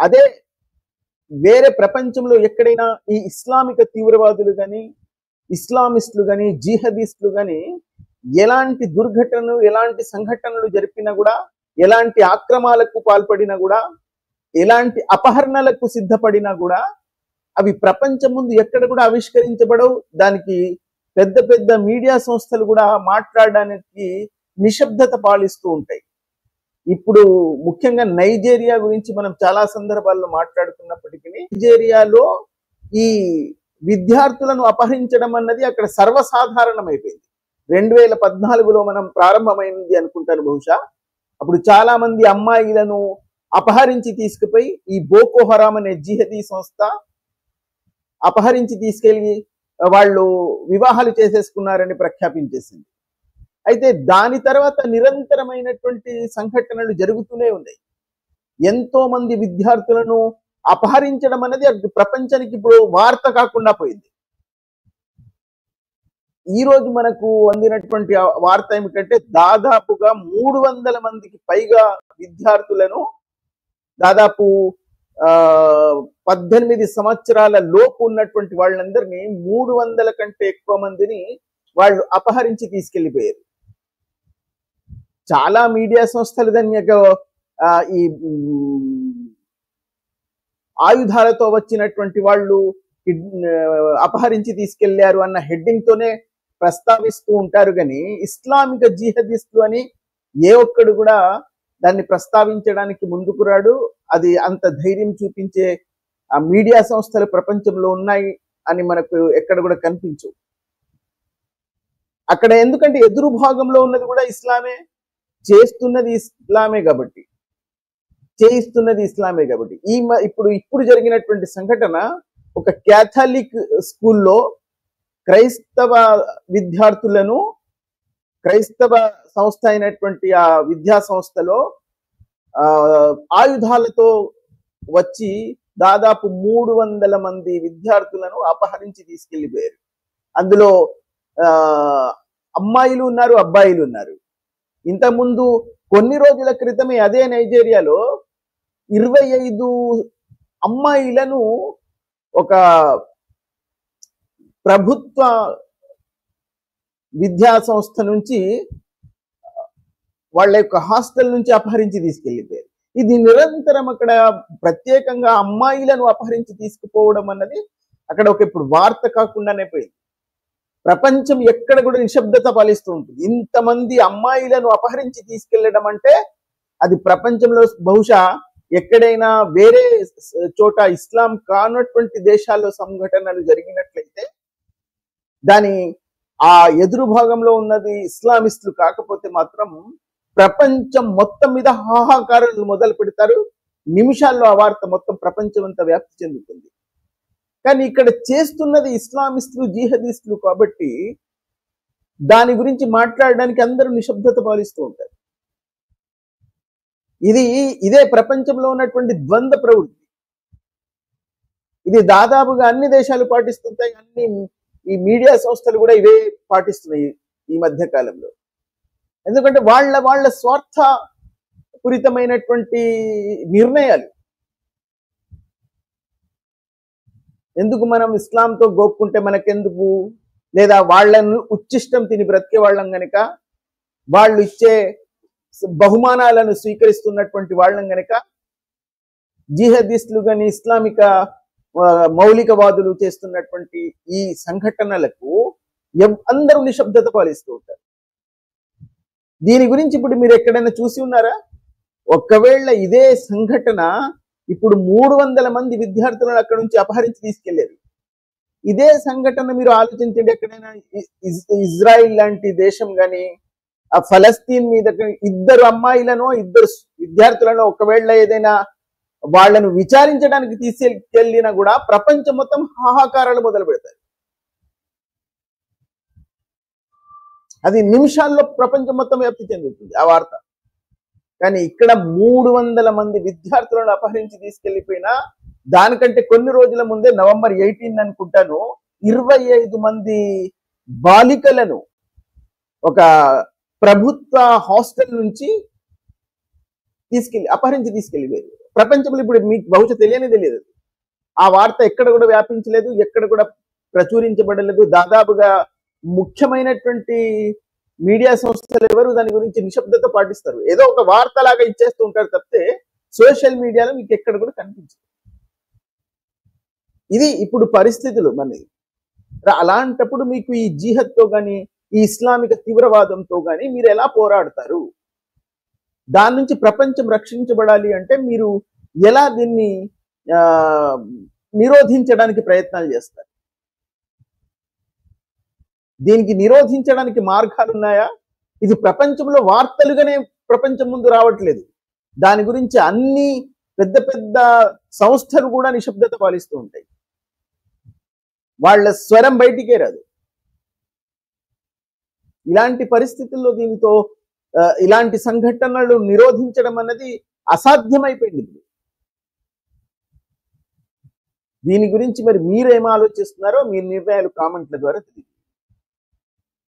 అదే వేరే ప్రపంచంలో ఎక్కడైనా ఈ ఇస్లామిక తీవ్రవాదులు కానీ ఇస్లామిస్టులు కానీ జిహదీస్టులు కానీ ఎలాంటి దుర్ఘటనలు ఎలాంటి సంఘటనలు జరిపినా కూడా ఎలాంటి ఆక్రమాలకు పాల్పడినా కూడా ఎలాంటి అపహరణలకు సిద్ధపడినా కూడా అవి ప్రపంచం ముందు ఎక్కడ కూడా ఆవిష్కరించబడవు. దానికి పెద్ద పెద్ద మీడియా సంస్థలు కూడా మాట్లాడడానికి నిశ్శబ్దత పాలిస్తూ ఉంటాయి. ఇప్పుడు ముఖ్యంగా నైజీరియా గురించి మనం చాలా సందర్భాల్లో మాట్లాడుకున్నప్పటికీ నైజీరియాలో ఈ విద్యార్థులను అపహరించడం అన్నది అక్కడ సర్వసాధారణమైపోయింది. 2014లో మనం ప్రారంభమైంది అనుకుంటాను బహుశా. అప్పుడు చాలా మంది అమ్మాయిలను అపహరించి తీసుకుపోయి ఈ బోకో హరామ్ అనే జిహదీ సంస్థ అపహరించి తీసుకెళ్లి వాళ్ళు వివాహాలు చేసేసుకున్నారని ప్రఖ్యాపించేసింది. అయితే దాని తర్వాత నిరంతరమైనటువంటి సంఘటనలు జరుగుతూనే ఉన్నాయి. ఎంతో మంది విద్యార్థులను అపహరించడం అనేది ప్రపంచానికి ఇప్పుడు వార్త కాకుండా పోయింది. ఈ రోజు మనకు అందినటువంటి వార్త ఏమిటంటే దాదాపుగా 300 మందికి పైగా విద్యార్థులను దాదాపు 18 సంవత్సరాల లోపు ఉన్నటువంటి వాళ్ళందరినీ 300 కంటే ఎక్కువ మందిని వాళ్ళు అపహరించి తీసుకెళ్లిపోయారు. చాలా మీడియా సంస్థలు దాన్ని ఈ ఆయుధాలతో వచ్చినటువంటి వాళ్ళు అపహరించి తీసుకెళ్లారు అన్న హెడ్డింగ్ తోనే ప్రస్తావిస్తూ ఉంటారు. కానీ ఇస్లామిక జిహదిస్టులు అని ఏ ఒక్కడు కూడా దాన్ని ప్రస్తావించడానికి ముందుకు రాడు. అది అంత ధైర్యం చూపించే ఆ మీడియా సంస్థలు ప్రపంచంలో ఉన్నాయి అని మనకు ఎక్కడ కూడా కనిపించవు. అక్కడ ఎందుకంటే ఎదురు భాగంలో ఉన్నది కూడా ఇస్లామే, చేస్తున్నది ఇస్లామే కాబట్టి, చేయిస్తున్నది ఇస్లామే కాబట్టి. ఇప్పుడు జరిగినటువంటి సంఘటన ఒక క్యాథలిక్ స్కూల్లో క్రైస్తవ విద్యార్థులను క్రైస్తవ సంస్థ అయినటువంటి ఆ విద్యా సంస్థలో ఆయుధాలతో వచ్చి దాదాపు 300 మంది విద్యార్థులను అపహరించి తీసుకెళ్లిపోయారు. అందులో అమ్మాయిలు ఉన్నారు, అబ్బాయిలు ఉన్నారు. ఇంతకుముందు కొన్ని రోజుల క్రితమే అదే నైజీరియాలో 25 అమ్మాయిలను ఒక ప్రభుత్వ విద్యా సంస్థ నుంచి వాళ్ళ యొక్క హాస్టల్ నుంచి అపహరించి తీసుకెళ్లిపోయారు. ఇది నిరంతరం అక్కడ ప్రత్యేకంగా అమ్మాయిలను అపహరించి తీసుకుపోవడం అన్నది అక్కడ ఇప్పుడు వార్త కాకుండానే పోయింది. ప్రపంచం ఎక్కడ కూడా నిశ్శబ్దత పాలిస్తూ ఉంటుంది. ఇంతమంది అమ్మాయిలను అపహరించి తీసుకెళ్లడం అంటే అది ప్రపంచంలో బహుశా ఎక్కడైనా వేరే చోట ఇస్లాం కానటువంటి దేశాల్లో సంఘటనలు జరిగినట్లయితే దాని ఆ ఎదురు భాగంలో ఉన్నది ఇస్లామిస్టులు కాకపోతే మాత్రం ప్రపంచం మొత్తం మీద హాహాకారాలు మొదలు పెడతారు. నిమిషాల్లో ఆ వార్త మొత్తం ప్రపంచం అంతా వ్యాప్తి చెందుతుంది. కానీ ఇక్కడ చేస్తున్నది ఇస్లామిస్టులు జిహదీస్టులు కాబట్టి దాని గురించి మాట్లాడడానికి అందరూ నిశ్శబ్దత పాలిస్తూ ఉంటారు. ఇదే ప్రపంచంలో ఉన్నటువంటి ద్వంద్వ ప్రవృత్తి. ఇది దాదాపుగా అన్ని దేశాలు పాటిస్తుంటాయి. అన్ని ఈ మీడియా సంస్థలు కూడా ఇవే పాటిస్తున్నాయి ఈ మధ్య కాలంలో. ఎందుకంటే వాళ్ళ స్వార్థ పూరితమైనటువంటి నిర్ణయాలు. ఎందుకు మనం ఇస్లాంతో గోక్కుంటే మనకెందుకు, లేదా వాళ్ళను ఉచ్చిష్టం తిని బ్రతికే వాళ్ళం గనక, వాళ్ళు ఇచ్చే బహుమానాలను స్వీకరిస్తున్నటువంటి వాళ్ళం గనక జిహదీస్టులు కానీ ఇస్లామిక మౌలికవాదులు చేస్తున్నటువంటి ఈ సంఘటనలకు అందరూ నిశ్శబ్దత పాలిస్తూ ఉంటారు. దీని గురించి ఇప్పుడు మీరు ఎక్కడైనా చూసి ఉన్నారా? ఒకవేళ ఇదే సంఘటన ఇప్పుడు 300 మంది విద్యార్థులను అక్కడ నుంచి అపహరించి తీసుకెళ్లారు. ఇదే సంఘటన మీరు ఆలోచించండి, ఎక్కడైనా ఇజ్రాయిల్ లాంటి దేశం కానీ ఆ ఫలస్తీన్ మీద 2 అమ్మాయిలను 2 విద్యార్థులను ఒకవేళ ఏదైనా వాళ్ళను విచారించడానికి తీసుకెళ్ళినా కూడా ప్రపంచం మొత్తం హాహాకారాలు మొదలు పెడతారు. అది నిమిషాల్లో ప్రపంచం మొత్తం వ్యాప్తి చెందుతుంది ఆ వార్త. కానీ ఇక్కడ 300 మంది విద్యార్థులను అపహరించి తీసుకెళ్లిపోయినా దానికంటే కొన్ని రోజుల ముందే నవంబర్ 18 అనుకుంటాను 25 మంది బాలికలను ఒక ప్రభుత్వ హాస్టల్ నుంచి అపహరించి తీసుకెళ్లిపోయారు. ప్రపంచంలో ఇప్పుడు మీకు బహుశా తెలియదు. ఆ వార్త ఎక్కడ కూడా వ్యాపించలేదు, ఎక్కడ కూడా ప్రచురించబడలేదు. దాదాపుగా ముఖ్యమైనటువంటి మీడియా సంస్థలు ఎవరు దాని గురించి నిశ్శబ్దత పాటిస్తారు. ఏదో ఒక వార్త లాగా ఇచ్చేస్తూ ఉంటారు తప్పితే సోషల్ మీడియాలో మీకు ఎక్కడ కూడా కనిపించదు. ఇది ఇప్పుడు పరిస్థితులు మనది. అలాంటప్పుడు మీకు ఈ జిహద్తో కానీ ఈ ఇస్లామిక తీవ్రవాదంతో కానీ మీరు ఎలా పోరాడతారు? దాని నుంచి ప్రపంచం రక్షించబడాలి అంటే మీరు ఎలా దీన్ని నిరోధించడానికి ప్రయత్నాలు చేస్తారు? దీనికి నిరోధించడానికి మార్గాలు ఉన్నాయా? ఇది ప్రపంచంలో వార్తలుగానే ప్రపంచం ముందు రావట్లేదు. దాని గురించి అన్ని పెద్ద పెద్ద సంస్థలు కూడా నిశ్శబ్దత పాలిస్తూ ఉంటాయి. వాళ్ళ స్వరం బయటికే రాదు. ఇలాంటి పరిస్థితుల్లో దీనితో ఇలాంటి సంఘటనలు నిరోధించడం అన్నది అసాధ్యమైపోయింది. దీని గురించి మరి మీరేం ఆలోచిస్తున్నారో మీ నిర్ణయాలు కామెంట్ల ద్వారా తెలియదు.